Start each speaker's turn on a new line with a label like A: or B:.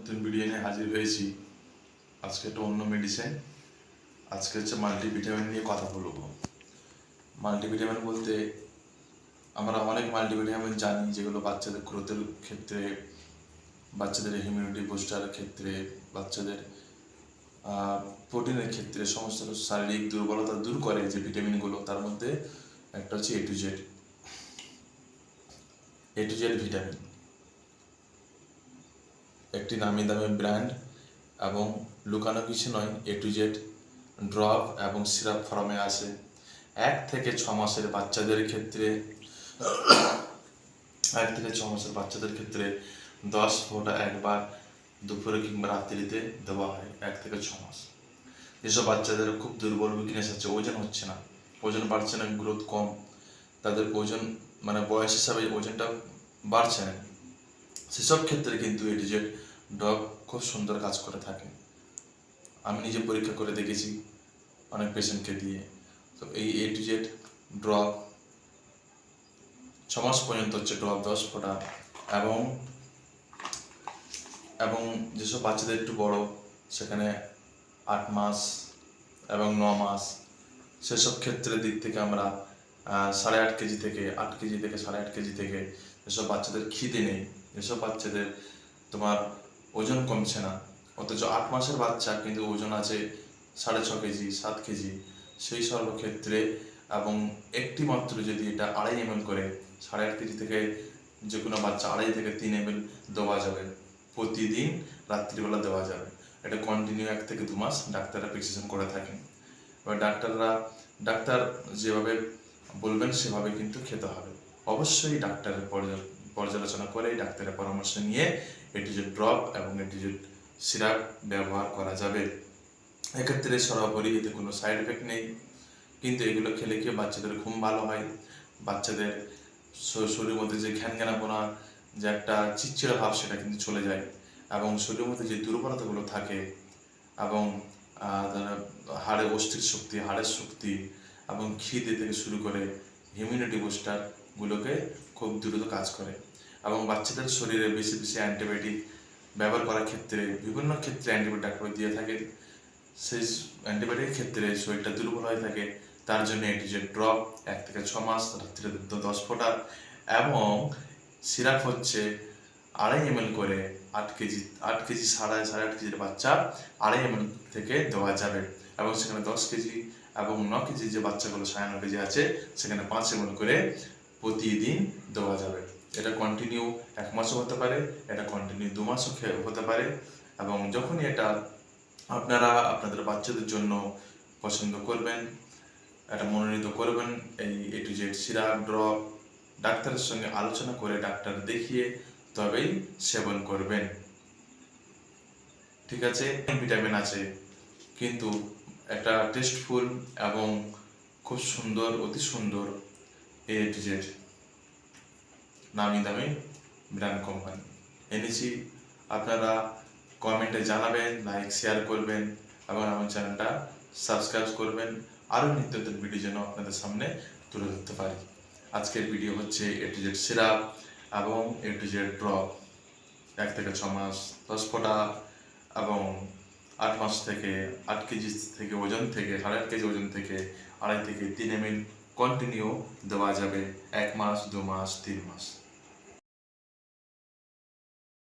A: নতুন ভিডিও নিয়ে হাজির হয়েছি। আজকে একটা অন্য মেডিসিন, আজকে হচ্ছে মাল্টিভিটামিন নিয়ে কথা বলবো। মাল্টিভিটামিন বলতে আমরা অনেক মাল্টিভিটামিন জানি, যেগুলো বাচ্চাদের গ্রোথের ক্ষেত্রে, বাচ্চাদের ইমিউনিটি বুস্টারের ক্ষেত্রে, বাচ্চাদের প্রোটিনের ক্ষেত্রে, সমস্ত শারীরিক দুর্বলতা দূর করে যে ভিটামিনগুলো, তার মধ্যে একটা হচ্ছে এ টু জেড ভিটামিন। একটি নামি দামি ব্র্যান্ড এবং লুকানো কিছু নয়, এ টু জেড ড্রপ এবং সিরাপ ফর্মে আছে। 1 থেকে 6 মাসের বাচ্চাদের ক্ষেত্রে 10 ফোঁটা একবার দুপুরে কিংবা রাত্রিতে দেওয়া হয় 1 থেকে 6 মাস। যেসব বাচ্চাদের খুব দুর্বল উইকনেস আছে, ওজন হচ্ছে না, ওজন বাড়ছে না, গ্রোথ কম, তাদের ওজন মানে বয়স হিসাবে ওজনটা বাড়ছে না, সেসব ক্ষেত্রে কিন্তু এ টু জেড ড্রপ খুব সুন্দর কাজ করে থাকে। আমি নিজে পরীক্ষা করে দেখেছি অনেক পেশেন্টকে দিয়ে। তো এই এ টু জেড ড্রপ 6 মাস পর্যন্ত হচ্ছে ড্রপ 10 ফোঁটা, এবং যেসব বাচ্চাদের একটু বড়, সেখানে 8 মাস এবং 9 মাস, সেসব ক্ষেত্রের দিক থেকে আমরা 8.5 কেজি থেকে 8 কেজি থেকে 8.5 কেজি থেকে, যেসব বাচ্চাদের খিদে নেই, যেসব বাচ্চাদের তোমার ওজন কমছে না, অথচ 8 মাসের বাচ্চা কিন্তু ওজন আছে 6.5 কেজি 7 কেজি, সেই সর্বক্ষেত্রে এবং একটি মাত্র যদি এটা 2.5 ml করে 8.5 কেজি থেকে যে কোনো বাচ্চা 2.5 থেকে 3 ml দেওয়া যাবে, প্রতিদিন রাত্রিবেলা দেওয়া যাবে। এটা কন্টিনিউ 1 থেকে 2 মাস ডাক্তাররা প্রেসক্রিপশন করে থাকেন। এবার ডাক্তার যেভাবে বলবেন সেভাবে কিন্তু খেতে হবে। অবশ্যই ডাক্তারের পর্যালোচনা করে, ডাক্তারের পরামর্শ নিয়ে এ টু জেড ড্রপ এবং এ টু জেড সিরাপ ব্যবহার করা যাবে। এক্ষেত্রে সরাসরি এতে কোনো সাইড এফেক্ট নেই, কিন্তু এগুলো খেলে কি বাচ্চাদের ঘুম ভালো হয়, বাচ্চাদের শরীরের মধ্যে যে ঘ্যানঘ্যানাপনা, যে একটা চিড়চিড়া ভাব, সেটা কিন্তু চলে যায়, এবং শরীরের মধ্যে যে দুর্বলতাগুলো থাকে, এবং হাড়ের অস্থির শক্তি, হাড়ের শক্তি এবং খিদে থেকে শুরু করে ইমিউনিটি বুস্টারগুলোকে খুব দ্রুত কাজ করে। এবং বাচ্চাদের শরীরে বেশি বেশি অ্যান্টিবায়োটিক ব্যবহার করার ক্ষেত্রে, বিভিন্ন ক্ষেত্রে অ্যান্টিবায়োটিক ডাক্তার দিয়ে থাকে, সেই অ্যান্টিবায়োটিকের ক্ষেত্রে শরীরটা দুর্বল হয়ে থাকে। তার জন্য এ টু জেড ড্রপ 1 থেকে 6 মাস, রাত্রিতে 10 ফোঁটা, এবং সিরাপ হচ্ছে 2.5 ml করে 8 কেজি 8.5 কেজির বাচ্চা 2.5 ml থেকে দেওয়া যাবে, এবং সেখানে 10 কেজি এবং 9 কেজি যে বাচ্চাগুলো 9.5 কেজি আছে, সেখানে 5 ml করে প্রতিদিন দেওয়া যাবে। এটা কন্টিনিউ 1 মাসও হতে পারে, এটা কন্টিনিউ 2 মাসও হতে পারে, এবং যখনই এটা আপনারা আপনাদের বাচ্চাদের জন্য পছন্দ করবেন, এটা মনোনীত করবেন, এই এ টু জেড সিরাপ ড্রপ ডাক্তারের সঙ্গে আলোচনা করে, ডাক্তার দেখিয়ে তবেই সেবন করবেন। ঠিক আছে, ভিটামিন আছে, কিন্তু একটা টেস্টফুল এবং খুব সুন্দর, অতি সুন্দর এ টু জেড নামি দামি ব্র্যান্ড কোম্পানি এনেছি। আপনারা কমেন্টে জানাবেন, লাইক শেয়ার করবেন, এবং আমার চ্যানেলটা সাবস্ক্রাইব করবেন, আরও নিত্য নতুন ভিডিও যেন আপনাদের সামনে তুলে ধরতে পারি। আজকের ভিডিও হচ্ছে এ টু জেড সিরাপ এবং এ টু জেড ড্রপ 1 থেকে 6 মাস 10 ফোঁটা, এবং 8 মাস থেকে 8 কেজি থেকে ওজন থেকে 8.5 কেজি ওজন থেকে 2.5 থেকে 3 ml কন্টিনিউ দেওয়া যাবে 1 মাস 2 মাস 3 মাস।